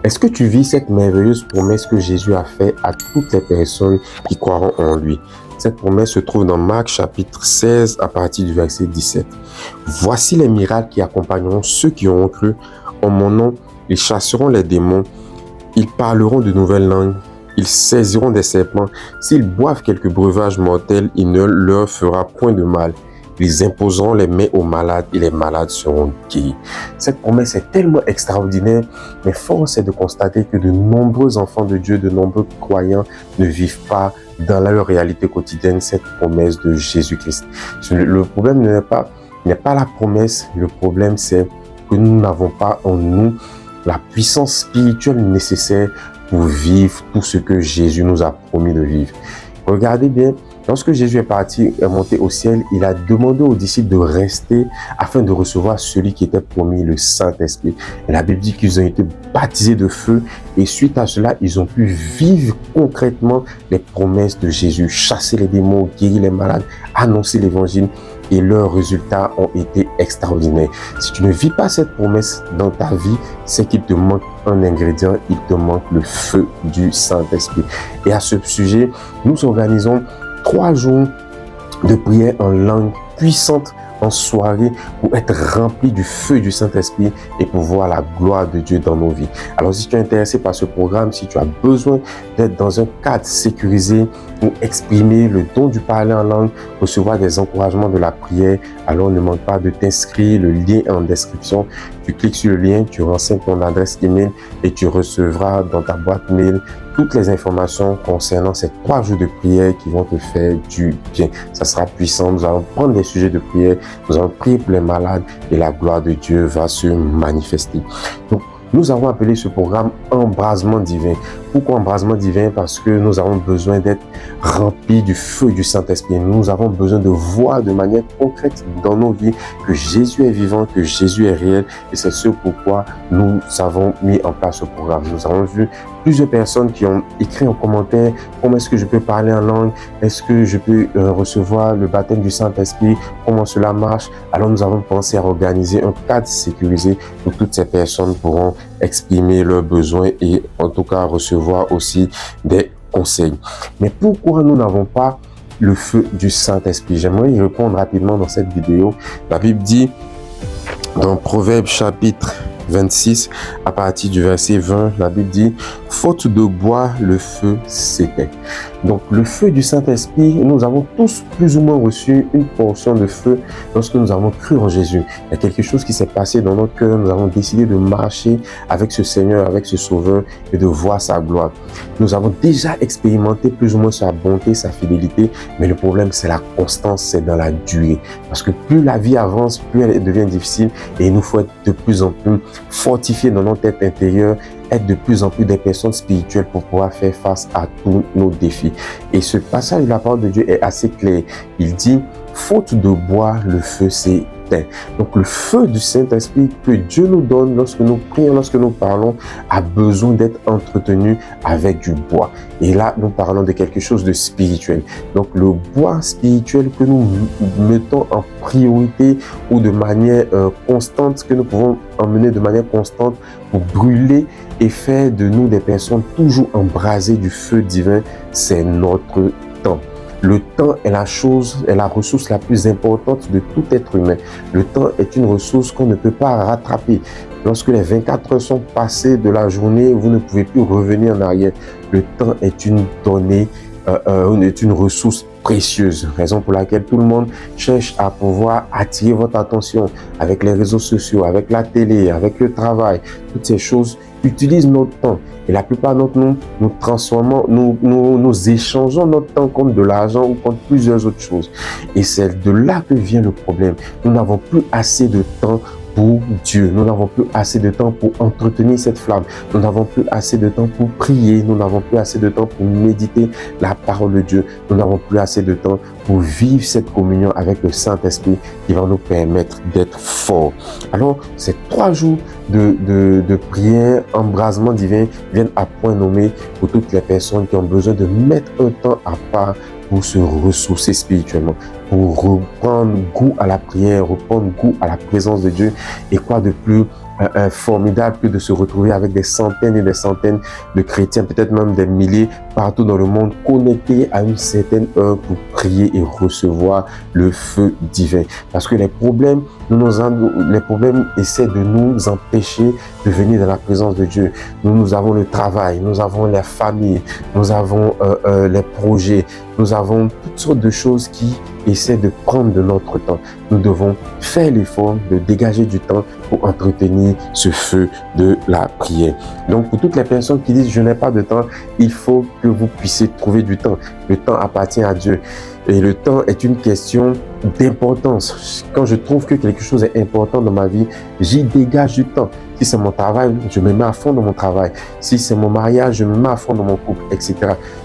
Est-ce que tu vis cette merveilleuse promesse que Jésus a faite à toutes les personnes qui croiront en lui? Cette promesse se trouve dans Marc chapitre 16 à partir du verset 17. Voici les miracles qui accompagneront ceux qui auront cru. En mon nom, ils chasseront les démons, ils parleront de nouvelles langues, ils saisiront des serpents. S'ils boivent quelques breuvages mortels, il ne leur fera point de mal. Ils imposeront les mains aux malades et les malades seront guéris. Cette promesse est tellement extraordinaire, mais force est de constater que de nombreux enfants de Dieu, de nombreux croyants ne vivent pas dans leur réalité quotidienne cette promesse de Jésus-Christ. Le problème n'est pas la promesse, le problème c'est que nous n'avons pas en nous la puissance spirituelle nécessaire pour vivre tout ce que Jésus nous a promis de vivre. Regardez bien, lorsque Jésus est monté au ciel, il a demandé aux disciples de rester afin de recevoir celui qui était promis, le Saint-Esprit. Et la Bible dit qu'ils ont été baptisés de feu et suite à cela, ils ont pu vivre concrètement les promesses de Jésus, chasser les démons, guérir les malades, annoncer l'évangile. Et leurs résultats ont été extraordinaires. Si tu ne vis pas cette promesse dans ta vie, c'est qu'il te manque un ingrédient, il te manque le feu du Saint-Esprit. Et à ce sujet, nous organisons 3 jours de prière en langue puissante en soirée pour être rempli du feu du Saint-Esprit et pour voir la gloire de Dieu dans nos vies. Alors si tu es intéressé par ce programme, si tu as besoin d'être dans un cadre sécurisé pour exprimer le don du parler en langue, recevoir des encouragements de la prière, alors ne manque pas de t'inscrire, le lien est en description. Tu cliques sur le lien, tu renseignes ton adresse email et tu recevras dans ta boîte mail toutes les informations concernant ces 3 jours de prière qui vont te faire du bien. Ça sera puissant. Nous allons prendre des sujets de prière, nous allons prier pour les malades et la gloire de Dieu va se manifester. Donc, nous avons appelé ce programme Embrasement divin. Pourquoi embrasement divin? Parce que nous avons besoin d'être remplis du feu du Saint-Esprit. Nous avons besoin de voir de manière concrète dans nos vies que Jésus est vivant, que Jésus est réel. Et c'est ce pourquoi nous avons mis en place ce programme. Nous avons vu plusieurs personnes qui ont écrit en commentaire comment est-ce que je peux parler en langue, est-ce que je peux recevoir le baptême du Saint-Esprit, comment cela marche. Alors nous avons pensé à organiser un cadre sécurisé où toutes ces personnes pourront exprimer leurs besoins et en tout cas recevoir aussi des conseils. Mais pourquoi nous n'avons pas le feu du Saint-Esprit? J'aimerais y répondre rapidement dans cette vidéo. La Bible dit dans Proverbes chapitre 26, à partir du verset 20, la Bible dit « Faute de bois, le feu s'éteint ». Donc, le feu du Saint-Esprit, nous avons tous plus ou moins reçu une portion de feu lorsque nous avons cru en Jésus. Il y a quelque chose qui s'est passé dans notre cœur. Nous avons décidé de marcher avec ce Seigneur, avec ce Sauveur et de voir sa gloire. Nous avons déjà expérimenté plus ou moins sa bonté, sa fidélité, mais le problème, c'est la constance, c'est dans la durée. Parce que plus la vie avance, plus elle devient difficile et il nous faut être de plus en plus fortifiés dans notre tête intérieure, être de plus en plus des personnes spirituelles pour pouvoir faire face à tous nos défis. Et ce passage de la parole de Dieu est assez clair. Il dit, faute de bois, le feu s'éteint. Donc le feu du Saint-Esprit que Dieu nous donne lorsque nous prions, lorsque nous parlons, a besoin d'être entretenu avec du bois. Et là, nous parlons de quelque chose de spirituel. Donc le bois spirituel que nous mettons en priorité ou de manière constante, que nous pouvons emmener de manière constante pour brûler et faire de nous des personnes toujours embrasées du feu divin, c'est notre temps. Le temps est la ressource la plus importante de tout être humain. Le temps est une ressource qu'on ne peut pas rattraper. Lorsque les 24 heures sont passées de la journée, vous ne pouvez plus revenir en arrière. Le temps est une donnée, est une ressource précieuse, raison pour laquelle tout le monde cherche à pouvoir attirer votre attention avec les réseaux sociaux, avec la télé, avec le travail. Toutes ces choses utilisent notre temps et la plupart d'entre nous, nous transformons, nous échangeons notre temps contre de l'argent ou contre plusieurs autres choses. Et c'est de là que vient le problème. Nous n'avons plus assez de temps pour Dieu. Nous n'avons plus assez de temps pour entretenir cette flamme. Nous n'avons plus assez de temps pour prier. Nous n'avons plus assez de temps pour méditer la parole de Dieu. Nous n'avons plus assez de temps pour vivre cette communion avec le Saint-Esprit qui va nous permettre d'être forts. Alors, ces 3 jours de prière, embrasement divin viennent à point nommé pour toutes les personnes qui ont besoin de mettre un temps à part pour se ressourcer spirituellement, pour reprendre goût à la prière, reprendre goût à la présence de Dieu. Et quoi de plus formidable que de se retrouver avec des centaines et des centaines de chrétiens, peut-être même des milliers partout dans le monde, connectés à une certaine heure pour prier et recevoir le feu divin. Parce que les problèmes essaient de nous empêcher de venir dans la présence de Dieu. Nous avons le travail, nous avons la famille, nous avons les projets, nous avons toutes sortes de choses qui essaient de prendre de notre temps. Nous devons faire l'effort de dégager du temps pour entretenir ce feu de la prière. Donc, pour toutes les personnes qui disent « je n'ai pas de temps », il faut que vous puissiez trouver du temps. Le temps appartient à Dieu. Et le temps est une question d'importance. Quand je trouve que quelque chose est important dans ma vie, j'y dégage du temps. Si c'est mon travail, je me mets à fond dans mon travail. Si c'est mon mariage, je me mets à fond dans mon couple, etc.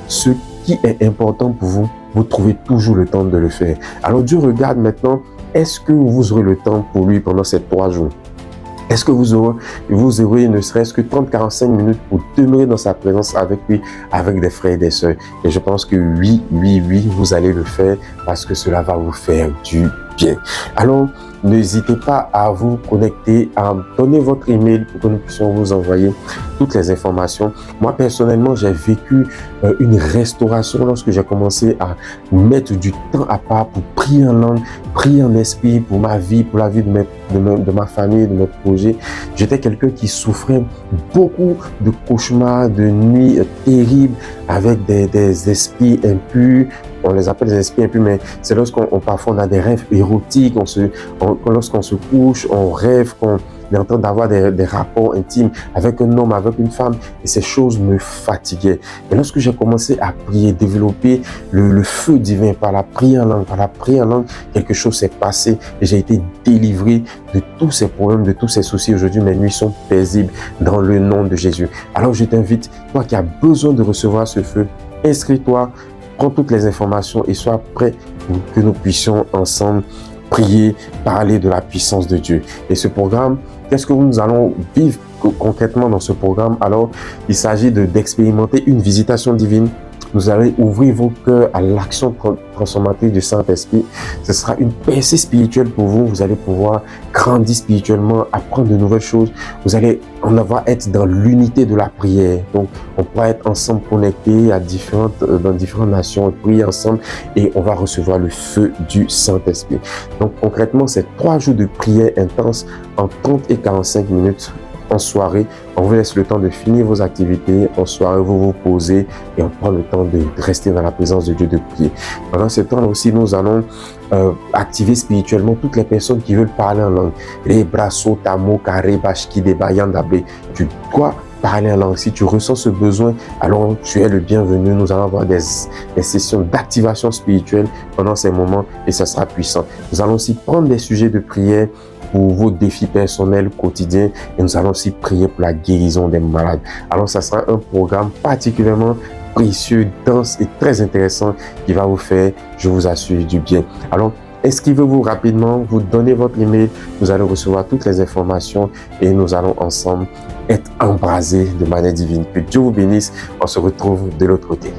Ce qui est important pour vous, vous trouvez toujours le temps de le faire. Alors Dieu regarde maintenant, est-ce que vous aurez le temps pour lui pendant ces 3 jours? Est-ce que vous aurez ne serait-ce que 30-45 minutes pour demeurer dans sa présence avec lui, avec des frères et des sœurs? Et je pense que oui, vous allez le faire parce que cela va vous faire du bien. Alors, n'hésitez pas à vous connecter, à donner votre email pour que nous puissions vous envoyer toutes les informations. Moi, personnellement, j'ai vécu une restauration lorsque j'ai commencé à mettre du temps à part pour prier en langue, prier en esprit pour ma vie, pour la vie de ma famille, de notre projet. J'étais quelqu'un qui souffrait beaucoup de cauchemars, de nuits terribles avec des esprits impurs. On les appelle des esprits impurs, mais c'est lorsqu'on parfois on a des rêves érotiques, lorsqu'on se couche, on rêve qu'on est en train d'avoir des rapports intimes avec un homme, avec une femme, et ces choses me fatiguaient. Et lorsque j'ai commencé à prier, développer le feu divin par la prière en langue, quelque chose s'est passé et j'ai été délivré de tous ces problèmes, de tous ces soucis. Aujourd'hui, mes nuits sont paisibles dans le nom de Jésus. Alors je t'invite, toi qui as besoin de recevoir ce feu, inscris-toi, prends toutes les informations et sois prêt pour que nous puissions ensemble prier, parler de la puissance de Dieu. Et ce programme, qu'est-ce que nous allons vivre concrètement dans ce programme? Alors, il s'agit d'expérimenter une visitation divine. Vous allez ouvrir vos cœurs à l'action transformatrice du Saint-Esprit. Ce sera une percée spirituelle pour vous. Vous allez pouvoir grandir spirituellement, apprendre de nouvelles choses. On va être dans l'unité de la prière. Donc, on pourra être ensemble connectés dans différentes nations et prier ensemble et on va recevoir le feu du Saint-Esprit. Donc, concrètement, c'est 3 jours de prière intense en 30 et 45 minutes. En soirée, on vous laisse le temps de finir vos activités. En soirée, vous vous posez et on prend le temps de rester dans la présence de Dieu, de prier. Pendant ce temps aussi, nous allons activer spirituellement toutes les personnes qui veulent parler en langue. Les brasso, tamo, kare, bashki, debayandabe. Tu dois parler en langue. Si tu ressens ce besoin, alors tu es le bienvenu. Nous allons avoir des sessions d'activation spirituelle pendant ces moments et ça sera puissant. Nous allons aussi prendre des sujets de prière pour vos défis personnels quotidiens et nous allons aussi prier pour la guérison des malades. Alors, ça sera un programme particulièrement précieux, dense et très intéressant qui va vous faire, je vous assure, du bien. Alors, inscrivez-vous rapidement, vous donnez votre email, vous allez recevoir toutes les informations et nous allons ensemble être embrasés de manière divine. Que Dieu vous bénisse, on se retrouve de l'autre côté.